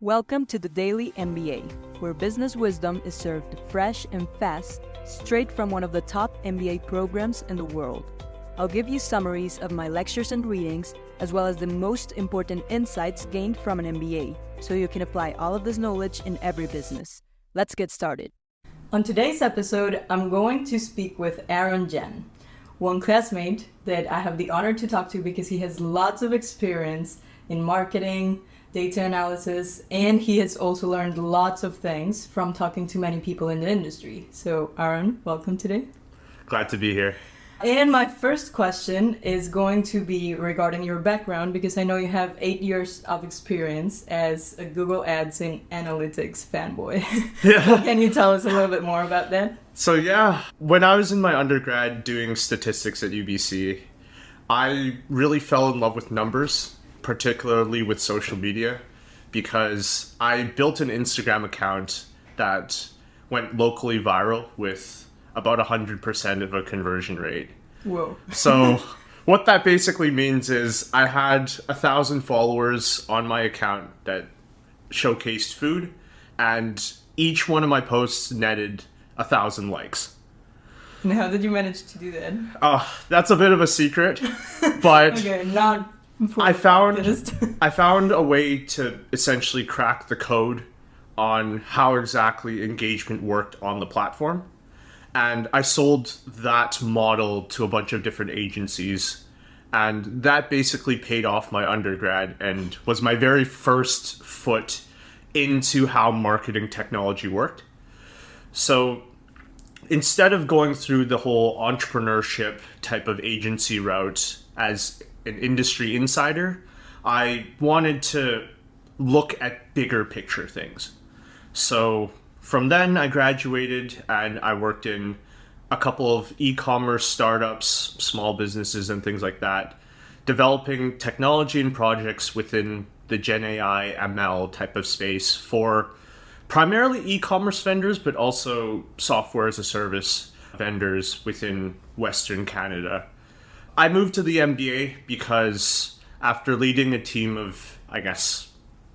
Welcome to the Daily MBA, where business wisdom is served fresh and fast, straight from one of the top MBA programs in the world. I'll give you summaries of my lectures and readings, as well as the most important insights gained from an MBA, so you can apply all of this knowledge in every business. Let's get started. On today's episode, I'm going to speak with Aaron Jen, one classmate that I have the honor to talk to because he has lots of experience in marketing, data analysis, and he has also learned lots of things from talking to many people in the industry. So Aaron, welcome today. Glad to be here. And my first question is going to be regarding your background, because I know you have 8 years of experience as a Google Ads and Analytics fanboy. Yeah. Can you tell us a little bit more about that? So when I was in my undergrad doing statistics at UBC, I really fell in love with numbers, particularly with social media, because I built an Instagram account that went locally viral with about 100% of a conversion rate. Whoa. So what that basically means is I had 1,000 followers on my account that showcased food, and each one of my posts netted 1,000 likes. And how did you manage to do that? That's a bit of a secret, but Okay, not... I found a way to essentially crack the code on how exactly engagement worked on the platform. And I sold that model to a bunch of different agencies. And that basically paid off my undergrad and was my very first foot into how marketing technology worked. So instead of going through the whole entrepreneurship type of agency route as an industry insider, I wanted to look at bigger picture things. So from then I graduated and I worked in a couple of e-commerce startups, small businesses and things like that, developing technology and projects within the Gen AI ML type of space for primarily e-commerce vendors, but also software as a service vendors within Western Canada. I moved to the MBA because after leading a team of,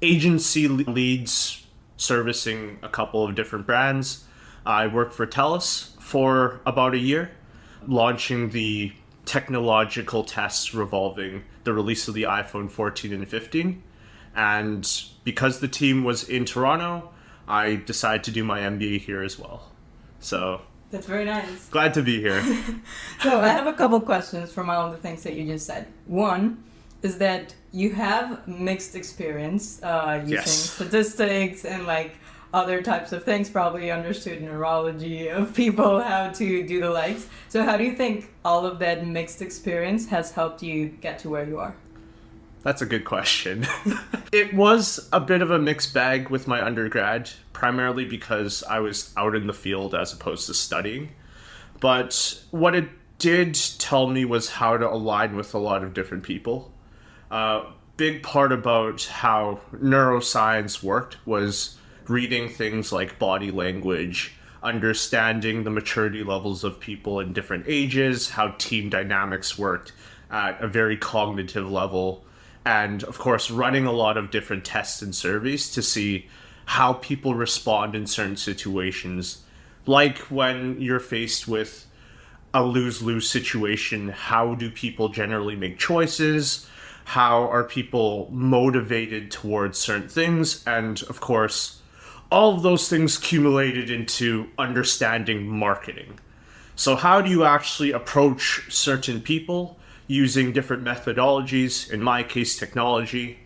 agency leads servicing a couple of different brands, I worked for TELUS for about a year, launching the technological tests revolving the release of the iPhone 14 and 15. And because the team was in Toronto, I decided to do my MBA here as well. So That's very nice. glad to be here. So I have a couple questions from all of the things that you just said. One is that you have mixed experience using statistics and other types of things, probably understood neurology of people, how to do the likes. So how do you think all of that mixed experience has helped you get to where you are? That's a good question. It was a bit of a mixed bag with my undergrad, primarily because I was out in the field as opposed to studying. But what it did tell me was how to align with a lot of different people. Big part about how neuroscience worked was reading things like body language, understanding the maturity levels of people in different ages, how team dynamics worked at a very cognitive level, and of course running a lot of different tests and surveys to see how people respond in certain situations. Like when you're faced with a lose-lose situation, how do people generally make choices? How are people motivated towards certain things? And of course, all of those things accumulated into understanding marketing. So how do you actually approach certain people using different methodologies, in my case, technology,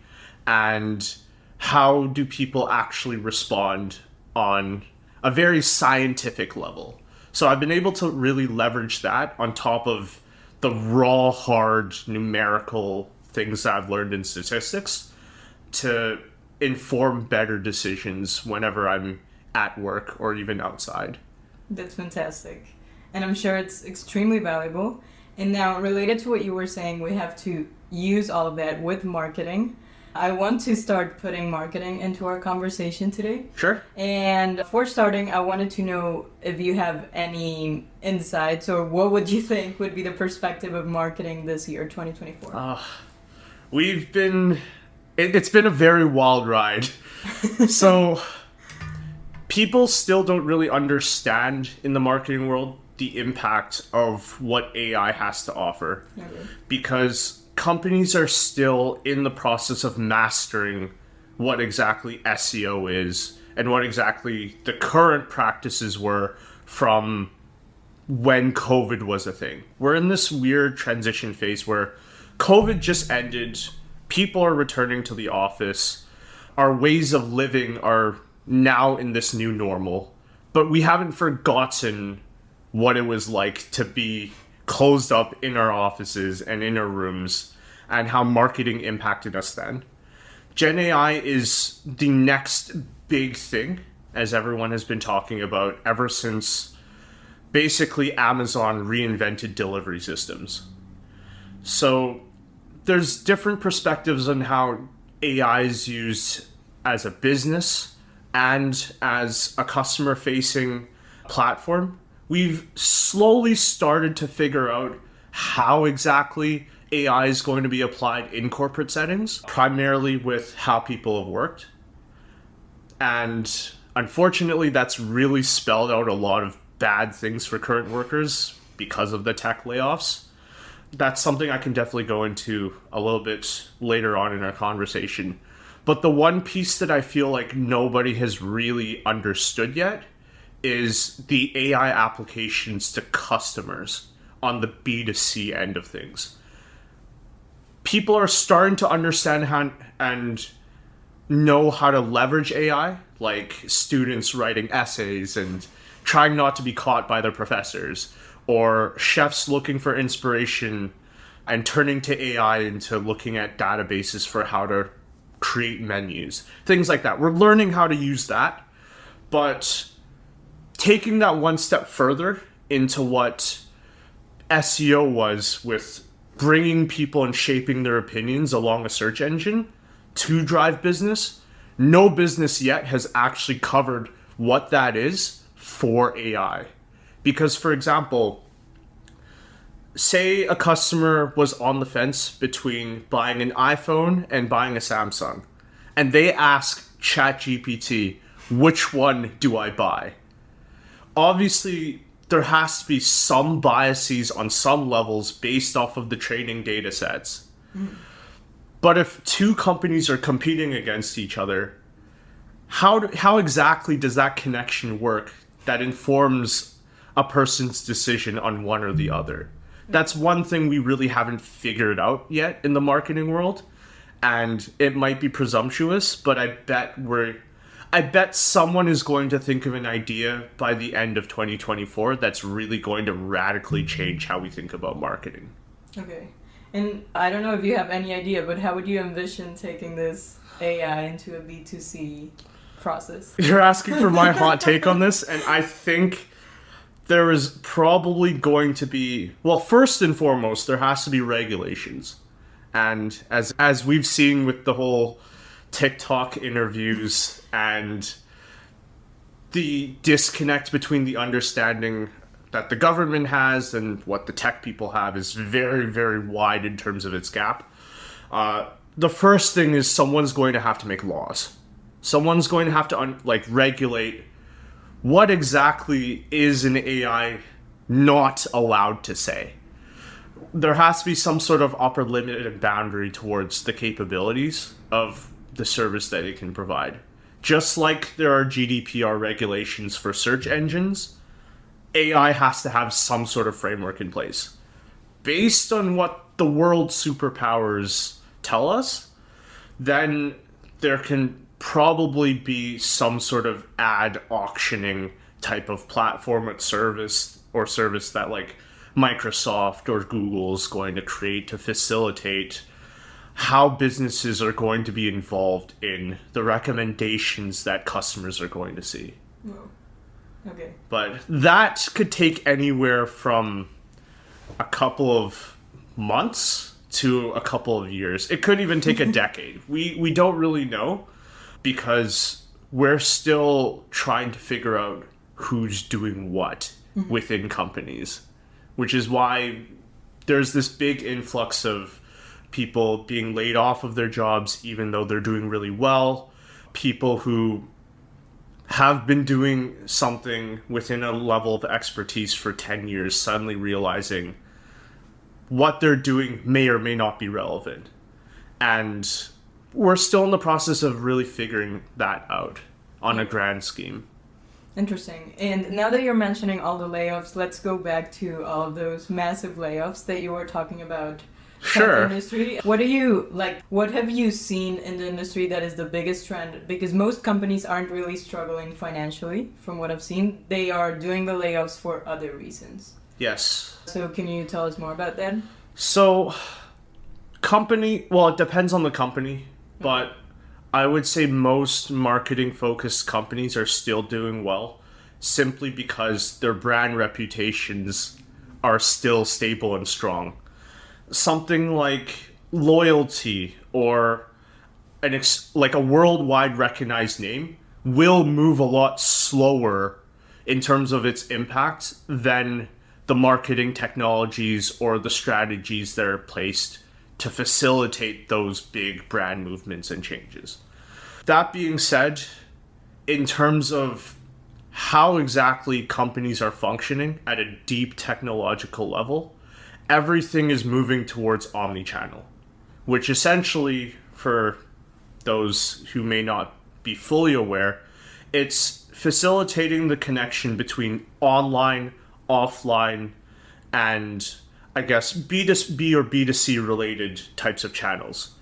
and how do people actually respond on a very scientific level? So I've been able to really leverage that on top of the raw, hard, numerical things that I've learned in statistics to inform better decisions whenever I'm at work or even outside. That's fantastic. And I'm sure it's extremely valuable. And now, related to what you were saying, we have to use all of that with marketing. I want to start putting marketing into our conversation today. Sure. And for starting, I wanted to know if you have any insights or what would you think would be the perspective of marketing this year, 2024? It's been a very wild ride. So people still don't really understand in the marketing world the impact of what AI has to offer, because companies are still in the process of mastering what exactly SEO is and what exactly the current practices were from when COVID was a thing. We're in this weird transition phase where COVID just ended, people are returning to the office, our ways of living are now in this new normal, but we haven't forgotten what it was like to be closed up in our offices and in our rooms and how marketing impacted us then. Gen AI is the next big thing, as everyone has been talking about ever since basically Amazon reinvented delivery systems. So there's different perspectives on how AI is used as a business and as a customer-facing platform. We've slowly started to figure out how exactly AI is going to be applied in corporate settings, primarily with how people have worked. And unfortunately, that's really spelled out a lot of bad things for current workers because of the tech layoffs. That's something I can definitely go into a little bit later on in our conversation. But the one piece that I feel like nobody has really understood yet is the AI applications to customers on the B2C end of things. People are starting to understand how and know how to leverage AI, like students writing essays and trying not to be caught by their professors, or chefs looking for inspiration and turning to AI into looking at databases for how to create menus, things like that. We're learning how to use that, but taking that one step further into what SEO was with bringing people and shaping their opinions along a search engine to drive business, no business yet has actually covered what that is for AI. Because, for example, say a customer was on the fence between buying an iPhone and buying a Samsung, and they ask ChatGPT, which one do I buy? Obviously, there has to be some biases on some levels based off of the training data sets. But if two companies are competing against each other, how exactly does that connection work that informs a person's decision on one or the other? That's one thing we really haven't figured out yet in the marketing world. And it might be presumptuous, but I bet someone is going to think of an idea by the end of 2024 that's really going to radically change how we think about marketing. Okay. And I don't know if you have any idea, but how would you envision taking this AI into a B2C process? You're asking for my hot take on this, and I think there is probably going to be, well, first and foremost, there has to be regulations. And as we've seen with the whole TikTok interviews and the disconnect between the understanding that the government has and what the tech people have is very, very wide in terms of its gap. The first thing is someone's going to have to make laws. Someone's going to have to regulate what exactly is an AI not allowed to say. There has to be some sort of upper limit and boundary towards the capabilities of the service that it can provide. Just like there are GDPR regulations for search engines, AI has to have some sort of framework in place. Based on what the world superpowers tell us, then there can probably be some sort of ad auctioning type of platform or service that like Microsoft or Google is going to create to facilitate how businesses are going to be involved in the recommendations that customers are going to see. Whoa. Okay. But that could take anywhere from a couple of months to a couple of years. It could even take a decade. We don't really know because we're still trying to figure out who's doing what within companies, which is why there's this big influx of people being laid off of their jobs even though they're doing really well, people who have been doing something within a level of expertise for 10 years suddenly realizing what they're doing may or may not be relevant. And we're still in the process of really figuring that out on a grand scheme. Interesting. And now that you're mentioning all the layoffs, let's go back to all of those massive layoffs that you were talking about. Sure. Industry. What have you seen in the industry that is the biggest trend? Because most companies aren't really struggling financially, from what I've seen. They are doing the layoffs for other reasons. Yes. So can you tell us more about that? So, it depends on the company, but I would say most marketing-focused companies are still doing well, simply because their brand reputations are still stable and strong. Something like loyalty or a worldwide recognized name will move a lot slower in terms of its impact than the marketing technologies or the strategies that are placed to facilitate those big brand movements and changes. That being said, in terms of how exactly companies are functioning at a deep technological level, everything is moving towards omnichannel, which essentially, for those who may not be fully aware, it's facilitating the connection between online, offline, and I guess B2B or B2C related types of channels.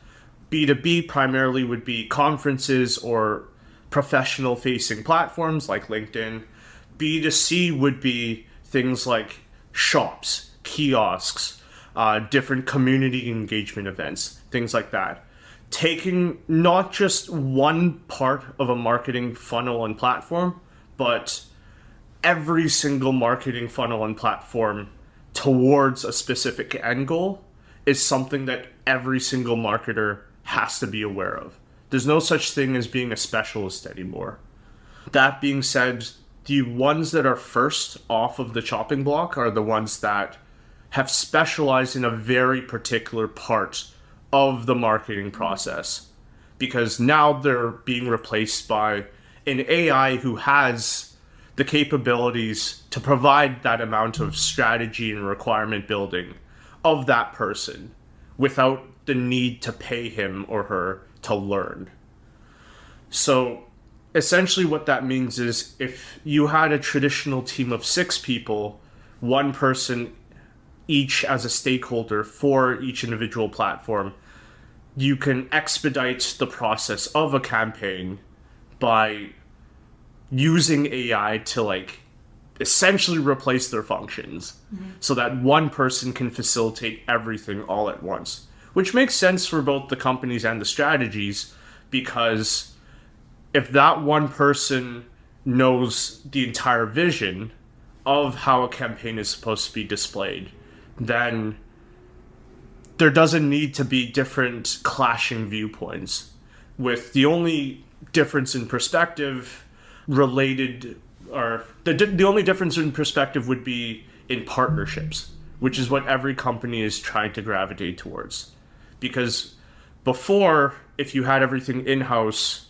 B2B primarily would be conferences or professional facing platforms like LinkedIn. B2C would be things like shops, kiosks, different community engagement events, things like that. Taking not just one part of a marketing funnel and platform, but every single marketing funnel and platform towards a specific end goal is something that every single marketer has to be aware of. There's no such thing as being a specialist anymore. That being said, the ones that are first off of the chopping block are the ones that have specialized in a very particular part of the marketing process, because now they're being replaced by an AI who has the capabilities to provide that amount of strategy and requirement building of that person without the need to pay him or her to learn. So essentially what that means is if you had a traditional team of 6 people, one person each as a stakeholder for each individual platform, you can expedite the process of a campaign by using AI to essentially replace their functions, so that one person can facilitate everything all at once, which makes sense for both the companies and the strategies, because if that one person knows the entire vision of how a campaign is supposed to be displayed, then there doesn't need to be different clashing viewpoints, with the only difference in perspective related, or the only difference in perspective would be in partnerships, which is what every company is trying to gravitate towards. Because before, if you had everything in-house,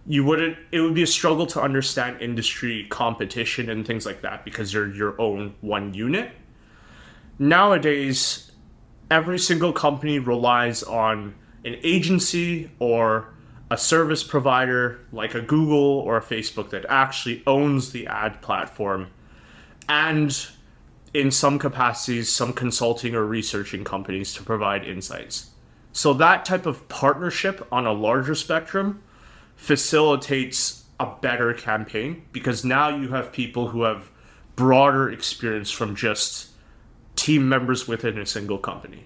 it would be a struggle to understand industry competition and things like that, because you're your own one unit. Nowadays, every single company relies on an agency or a service provider like a Google or a Facebook that actually owns the ad platform, and in some capacities, some consulting or researching companies to provide insights. So that type of partnership on a larger spectrum facilitates a better campaign, because now you have people who have broader experience from just team members within a single company.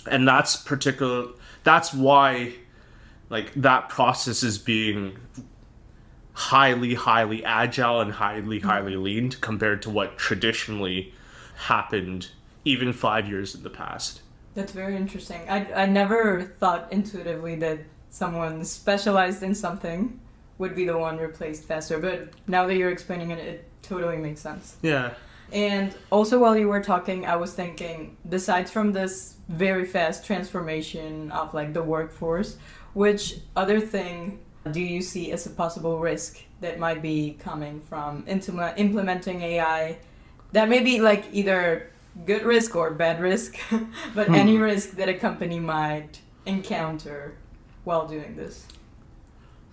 And that's why that process is being highly agile and highly leaned compared to what traditionally happened even 5 years in the past. That's very interesting. I never thought intuitively that someone specialized in something would be the one replaced faster, but now that you're explaining it, it totally makes sense. Yeah. And also while you were talking, I was thinking, besides from this very fast transformation of the workforce, which other thing do you see as a possible risk that might be coming from implementing AI? That may be like either good risk or bad risk, but any risk that a company might encounter while doing this?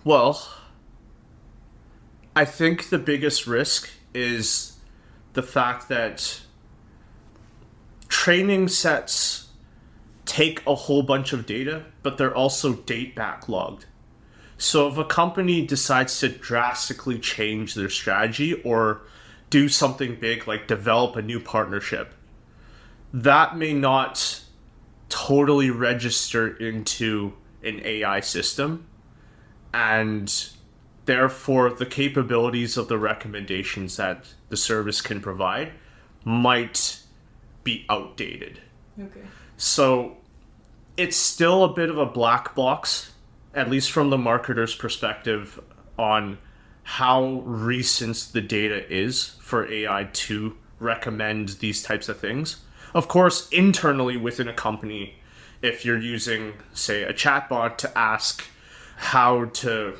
Well, I think the biggest risk is the fact that training sets take a whole bunch of data, but they're also date backlogged. So if a company decides to drastically change their strategy or do something big like develop a new partnership, that may not totally register into an AI system, and therefore the capabilities of the recommendations that the service can provide might be outdated. Okay. So it's still a bit of a black box, at least from the marketer's perspective, on how recent the data is for AI to recommend these types of things. Of course, internally within a company, if you're using, say, a chatbot to ask how to,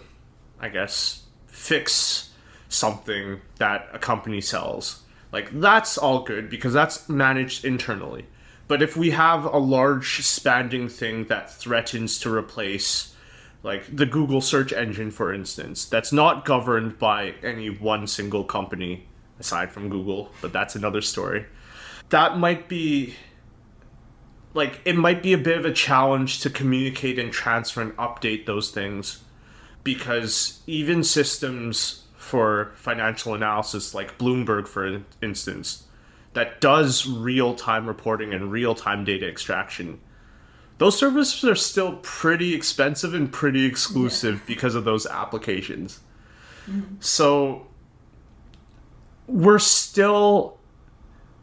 I guess, fix something that a company sells, like, that's all good because that's managed internally. But if we have a large spanning thing that threatens to replace, like, the Google search engine, for instance, that's not governed by any one single company aside from Google, but that's another story. That might be, like, it might be a bit of a challenge to communicate and transfer and update those things, because even systems for financial analysis, like Bloomberg, for instance, that does real-time reporting and real-time data extraction, those services are still pretty expensive and pretty exclusive because of those applications. So we still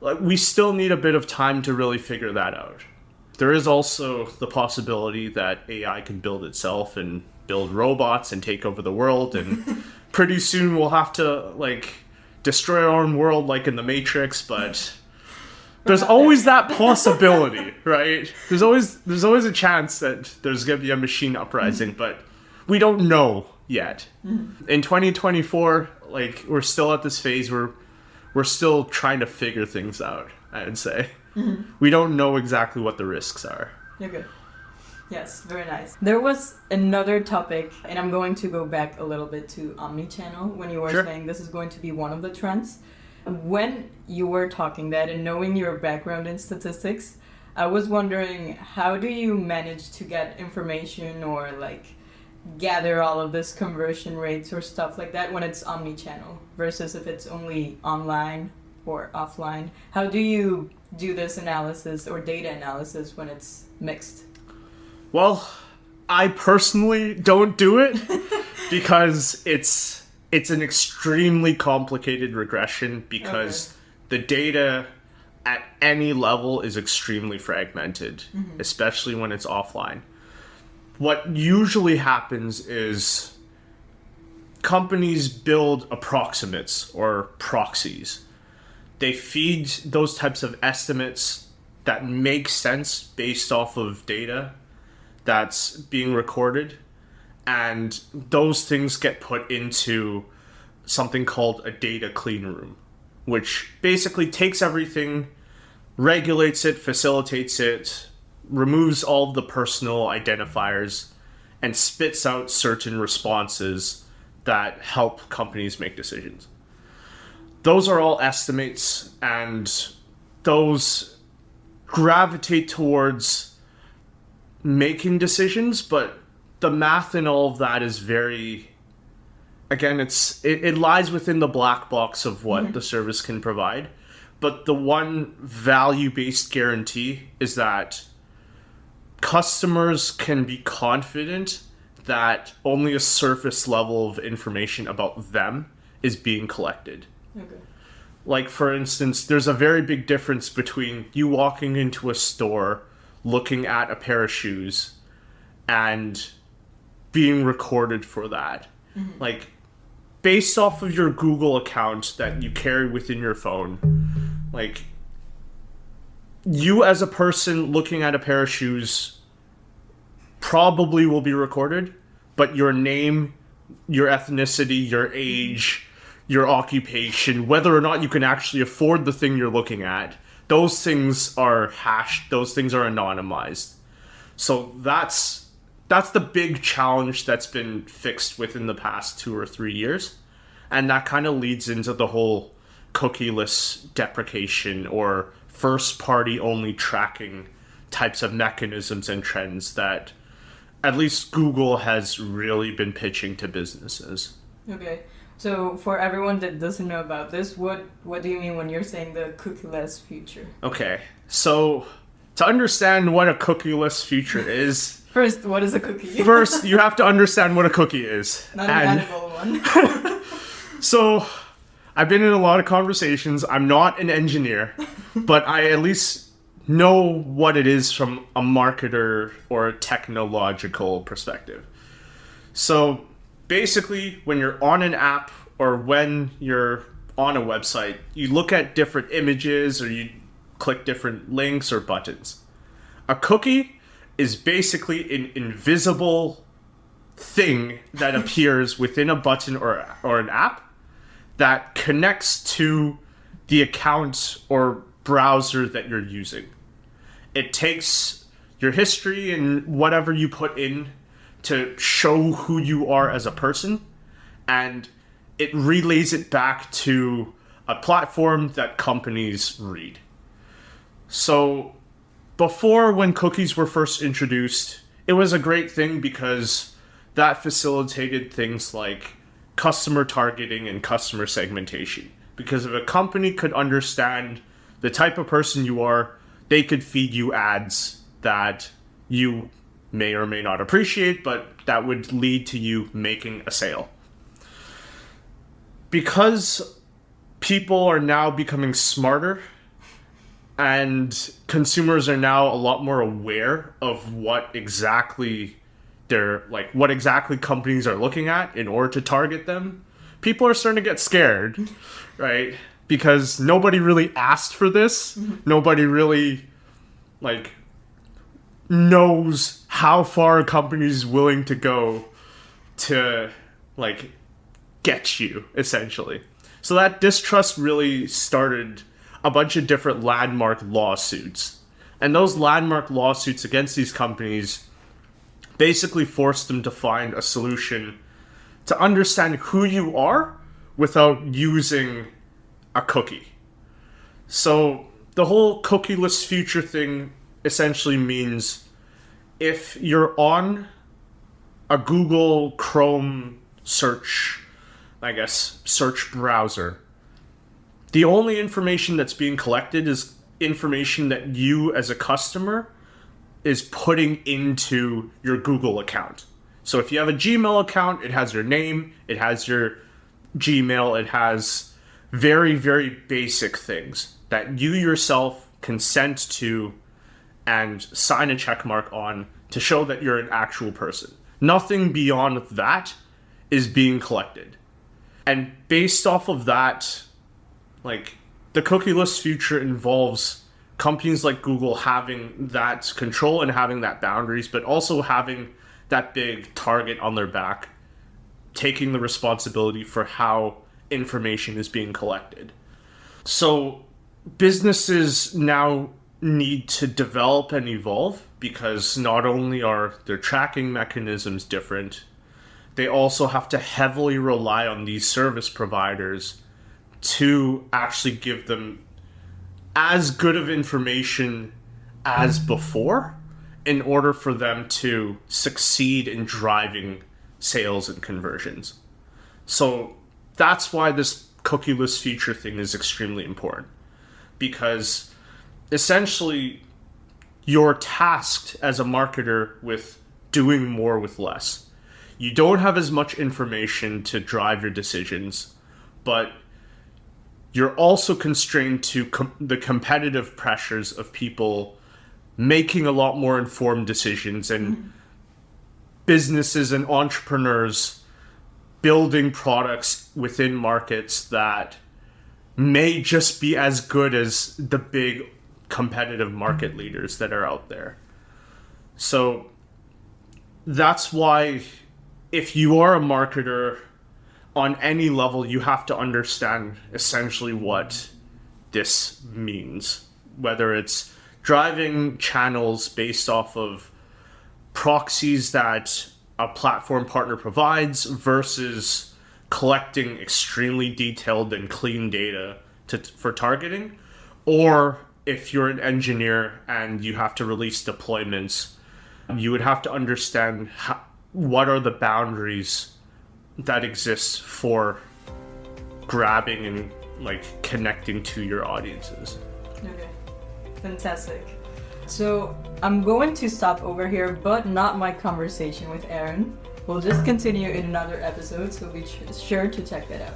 need a bit of time to really figure that out. There is also the possibility that AI can build itself and build robots and take over the world, and pretty soon we'll have to, like, destroy our own world like in the Matrix, but there's always that possibility, right? There's always a chance that there's going to be a machine uprising, but we don't know yet. In 2024, like, we're still at this phase where we're still trying to figure things out, I would say. We don't know exactly what the risks are. You're good. Yes, very nice. There was another topic, and I'm going to go back a little bit to omnichannel, when you were saying this is going to be one of the trends. When you were talking that and knowing your background in statistics, I was wondering, how do you manage to get information or, like, gather all of this conversion rates or stuff like that when it's omnichannel versus if it's only online or offline? How do you do this analysis or data analysis when it's mixed? Well, I personally don't do it because it's an extremely complicated regression, because the data at any level is extremely fragmented, especially when it's offline. What usually happens is companies build approximates or proxies. They feed those types of estimates that make sense based off of data that's being recorded, and those things get put into something called a data clean room, which basically takes everything, regulates it, facilitates it, removes all of the personal identifiers, and spits out certain responses that help companies make decisions. Those are all estimates, and those gravitate towards making decisions, but the math in all of that is very, again, it lies within the black box of what the service can provide. But the one value-based guarantee is that customers can be confident that only a surface level of information about them is being collected. Okay. Like, for instance, there's a very big difference between you walking into a store, looking at a pair of shoes, and being recorded for that. Like, based off of your Google account that you carry within your phone, like, you as a person looking at a pair of shoes probably will be recorded, but your name your ethnicity, your age, your occupation, whether or not you can actually afford the thing you're looking at. Those things are hashed. Those things are anonymized. So that's the big challenge that's been fixed within the past 2 or 3 years. And that kind of leads into the whole cookieless deprecation or first-party only tracking types of mechanisms and trends that at least Google has really been pitching to businesses. Okay. So for everyone that doesn't know about this, what do you mean when you're saying the cookieless future? Okay. So to understand what a cookieless future is... First, what is a cookie? First, you have to understand what a cookie is. Not an edible one. So, I've been in a lot of conversations. I'm not an engineer, but I at least know what it is from a marketer or a technological perspective. So, basically, when you're on an app or when you're on a website, you look at different images or you click different links or buttons. A cookie is basically an invisible thing that appears within a button or an app that connects to the account or browser that you're using. It takes your history and whatever you put in to show who you are as a person, and it relays it back to a platform that companies read. So before, when cookies were first introduced, it was a great thing because that facilitated things like customer targeting and customer segmentation. Because if a company could understand the type of person you are, they could feed you ads that you may or may not appreciate, but that would lead to you making a sale. Because people are now becoming smarter and consumers are now a lot more aware of what exactly companies are looking at in order to target them, people are starting to get scared, right? Because nobody really asked for this. Nobody really knows how far a company is willing to go to get you, essentially. So that distrust really started a bunch of different landmark lawsuits. And those landmark lawsuits against these companies basically forced them to find a solution to understand who you are without using a cookie. So the whole cookieless future thing essentially means if you're on a Google Chrome search browser, the only information that's being collected is information that you as a customer is putting into your Google account. So if you have a Gmail account, it has your name, it has your Gmail, it has very, very basic things that you yourself consent to and sign a check mark on to show that you're an actual person. Nothing beyond that is being collected. And based off of that, the cookieless future involves companies like Google having that control and having that boundaries, but also having that big target on their back, taking the responsibility for how information is being collected. So businesses now need to develop and evolve because not only are their tracking mechanisms different, they also have to heavily rely on these service providers to actually give them as good of information as before in order for them to succeed in driving sales and conversions. So that's why this cookieless future thing is extremely important, because essentially you're tasked as a marketer with doing more with less. You don't have as much information to drive your decisions, but you're also constrained to the competitive pressures of people making a lot more informed decisions and businesses and entrepreneurs building products within markets that may just be as good as the big competitive market leaders that are out there. So that's why if you are a marketer on any level, you have to understand essentially what this means. Whether it's driving channels based off of proxies that a platform partner provides versus collecting extremely detailed and clean data for targeting, or if you're an engineer and you have to release deployments, you would have to understand what are the boundaries that exist for grabbing and like connecting to your audiences. Okay, fantastic. So I'm going to stop over here, but not my conversation with Aaron. We'll just continue in another episode, so be sure to check that out.